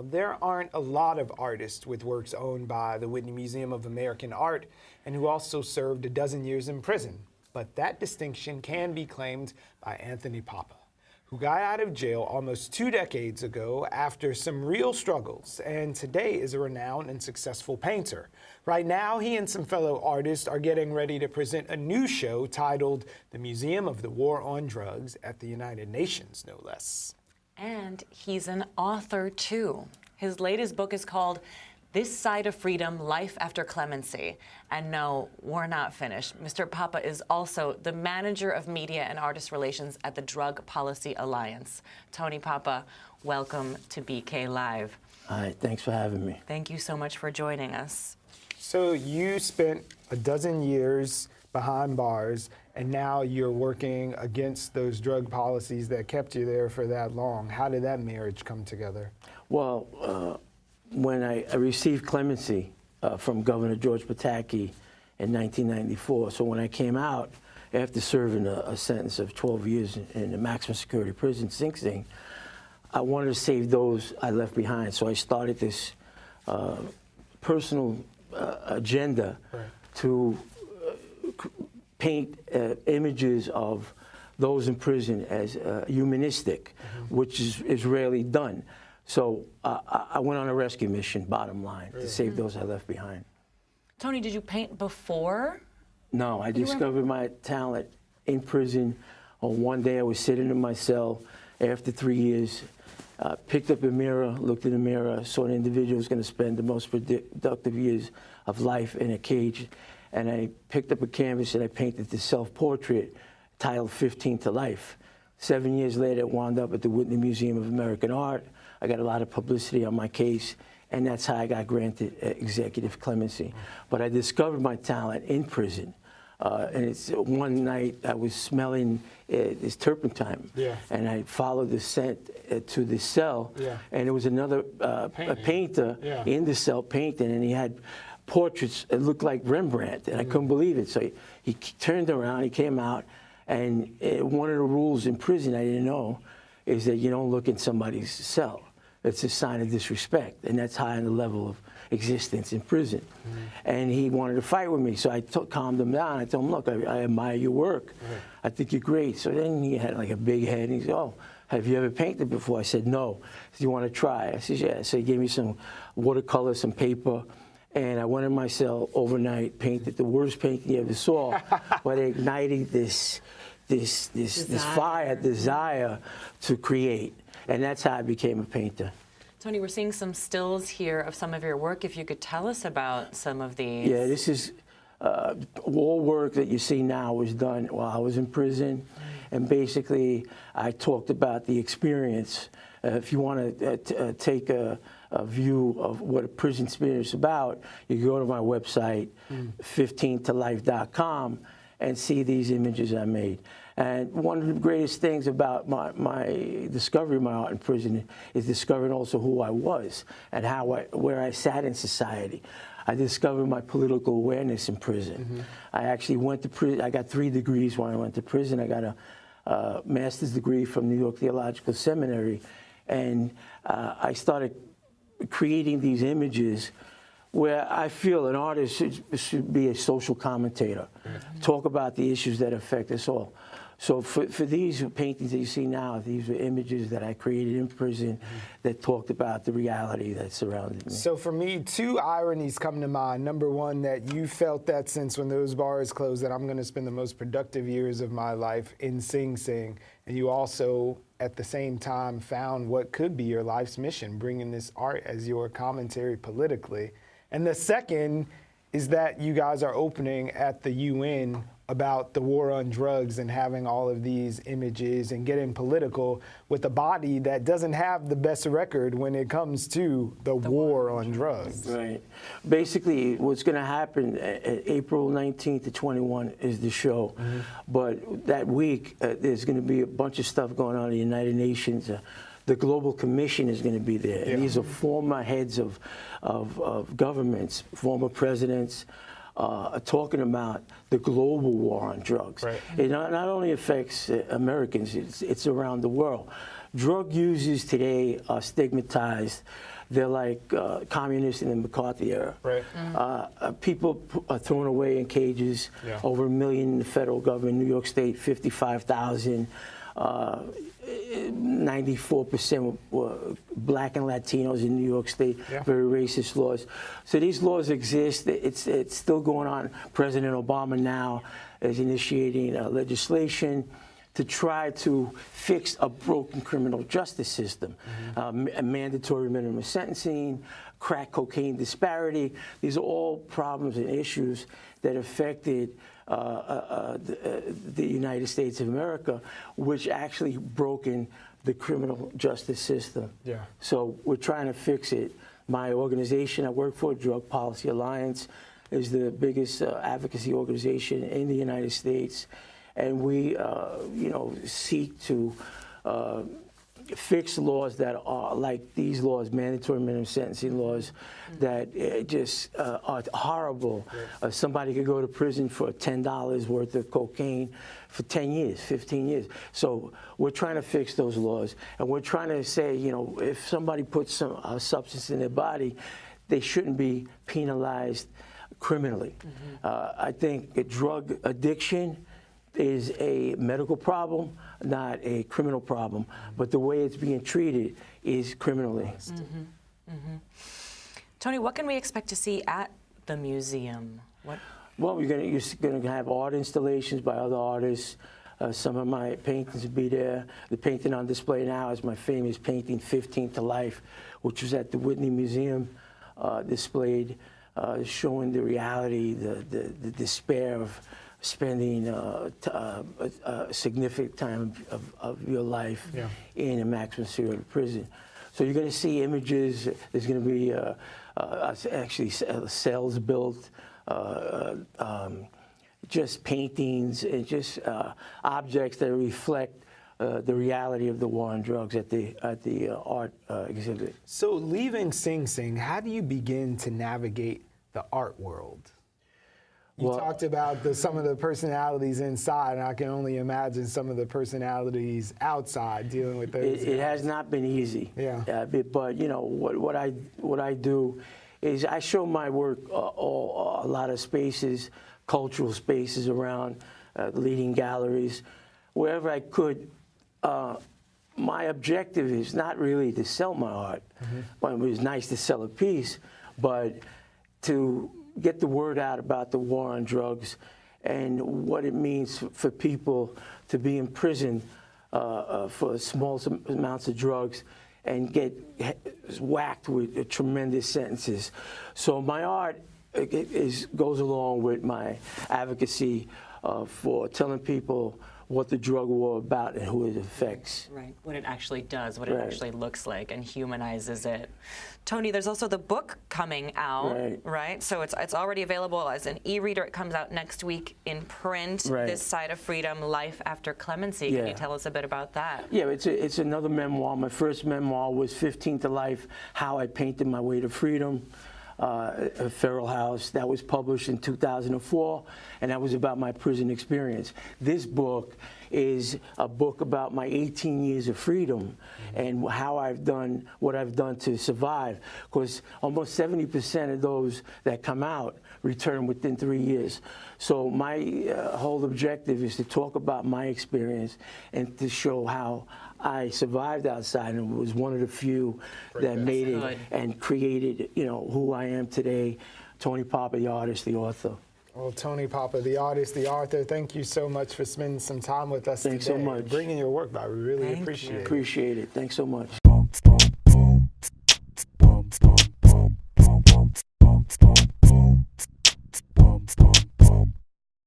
There aren't a lot of artists with works owned by the Whitney Museum of American Art and who also served a dozen years in prison. But that distinction can be claimed by Anthony Papa, who got out of jail almost 2 decades ago after some real struggles, and today is a renowned and successful painter. Right now, he and some fellow artists are getting ready to present a new show titled The Museum of the War on Drugs at the United Nations, no less. And he's an author, too. His latest book is called This Side of Freedom, Life After Clemency. And no, we're not finished. Mr. Papa is also the manager of media and artist relations at the Drug Policy Alliance. Tony Papa, welcome to BK Live. Hi, thanks for having me. Thank you so much for joining us. So you spent a dozen years behind bars, and now you're working against those drug policies that kept you there for that long. How did that marriage come together? Well, when I received clemency from Governor George Pataki in 1994, so when I came out after serving a sentence of 12 years in the maximum security prison, Sing Sing, I wanted to save those I left behind. So I started this personal agenda to paint images of those in prison as humanistic, which is rarely done. So I went on a rescue mission, bottom line, to save those I left behind. Tony, did you paint before? No, I discovered my talent in prison. One day I was sitting in my cell after 3 years, picked up a mirror, looked in the mirror, saw an individual who's going to spend the most productive years of life in a cage. And I picked up a canvas and I painted this self-portrait titled 15 to Life. 7 years later, it wound up at the Whitney Museum of American Art. I got a lot of publicity on my case, and that's how I got granted executive clemency. But I discovered my talent in prison. And it's one night I was smelling this turpentine, and I followed the scent to the cell, and there was another painter in the cell painting, and he had portraits that looked like Rembrandt, and I couldn't believe it. So he turned around, he came out, and one of the rules in prison I didn't know is that you don't look in somebody's cell. It's a sign of disrespect, and that's high on the level of existence in prison. And he wanted to fight with me, so I calmed him down. I told him, look, I admire your work. I think you're great. So then he had like a big head, and he said, oh, have you ever painted before? I said, no. He said, you want to try? I said, yeah. So he gave me some watercolor, some paper, and I went in my cell overnight, painted the worst painting you ever saw, but it ignited this fire, desire to create. And that's how I became a painter. Tony, we're seeing some stills here of some of your work. If you could tell us about some of these. Yeah, this is all work that you see now was done while I was in prison. And basically, I talked about the experience. If you want to take a view of what a prison experience is about, you can go to my website, 15tolife.com, and see these images I made. And one of the greatest things about my discovery of my art in prison is discovering also who I was and where I sat in society. I discovered my political awareness in prison. I actually went to prison. I got 3 degrees when I went to prison. I got a master's degree from New York Theological Seminary, and I started creating these images where I feel an artist should be a social commentator, talk about the issues that affect us all. So for these paintings that you see now, these were images that I created in prison that talked about the reality that surrounded me. So for me, 2 ironies come to mind. Number one, that you felt that sense when those bars closed that I'm going to spend the most productive years of my life in Sing Sing. And you also, at the same time, found what could be your life's mission, bringing this art as your commentary politically. And the second is that you guys are opening at the UN about the war on drugs and having all of these images and getting political with a body that doesn't have the best record when it comes to the war on drugs. Right. Basically, what's going to happen April 19th to 21 is the show. But that week, there's going to be a bunch of stuff going on in the United Nations. The Global Commission is going to be there. These are former heads of governments, former presidents, talking about the global war on drugs. It not only affects Americans, it's around the world. Drug users today are stigmatized. they're like communists in the McCarthy era. Right. People are thrown away in cages. Yeah. Over 1 million in the federal government. New York State, 55,000. 94% were black and Latinos in New York State. Yeah. Very racist laws. So these laws exist. It's still going on. President Obama now is initiating legislation to try to fix a broken criminal justice system. A mandatory minimum sentencing, crack cocaine disparity. These are all problems and issues that affected the United States of America, which actually broken the criminal justice system. Yeah. So we're trying to fix it. My organization I work for, Drug Policy Alliance, is the biggest advocacy organization in the United States. And we, seek to fix laws that are like these laws, mandatory minimum sentencing laws, that just are horrible. Somebody could go to prison for $10 worth of cocaine for 10 years, 15 years. So we're trying to fix those laws. And we're trying to say, if somebody puts some substance in their body, they shouldn't be penalized criminally. I think drug addiction is a medical problem, not a criminal problem. But the way it's being treated is criminally. Tony, what can we expect to see at the museum? Well, you're going to have art installations by other artists. Some of my paintings will be there. The painting on display now is my famous painting, 15 to Life, which was at the Whitney Museum displayed, showing the reality, the despair of spending a significant time of your life in a maximum security prison. So you're going to see images. There's going to be actually cells built, just paintings and just objects that reflect the reality of the war on drugs at the art exhibit. So leaving Sing Sing, how do you begin to navigate the art world? You talked about some of the personalities inside, and I can only imagine some of the personalities outside dealing with those. It has not been easy. Yeah. But what I do is I show my work a lot of spaces, cultural spaces around, leading galleries, wherever I could. My objective is not really to sell my art. Well, it was nice to sell a piece, but to get the word out about the war on drugs and what it means for people to be in prison for small amounts of drugs and get whacked with tremendous sentences. So my art goes along with my advocacy for telling people what the drug war is about and who it affects. Right, what it actually does, what it actually looks like, and humanizes it. Tony, there's also the book coming out, right? So it's already available as an e-reader. It comes out next week in print. This Side of Freedom, Life After Clemency. Can you tell us a bit about that? Yeah, it's another memoir. My first memoir was 15 to Life, How I Painted My Way to Freedom. A Feral House. That was published in 2004, and that was about my prison experience. This book is a book about my 18 years of freedom and how I've done what I've done to survive, because almost 70% of those that come out return within 3 years. So my whole objective is to talk about my experience and to show how I survived outside and was one of the few that made it and created, who I am today. Tony Papa, the artist, the author. Well, Tony Papa, the artist, the author, thank you so much for spending some time with us today. Thanks so much. Bringing your work by. We really appreciate it. Appreciate it. Thanks so much.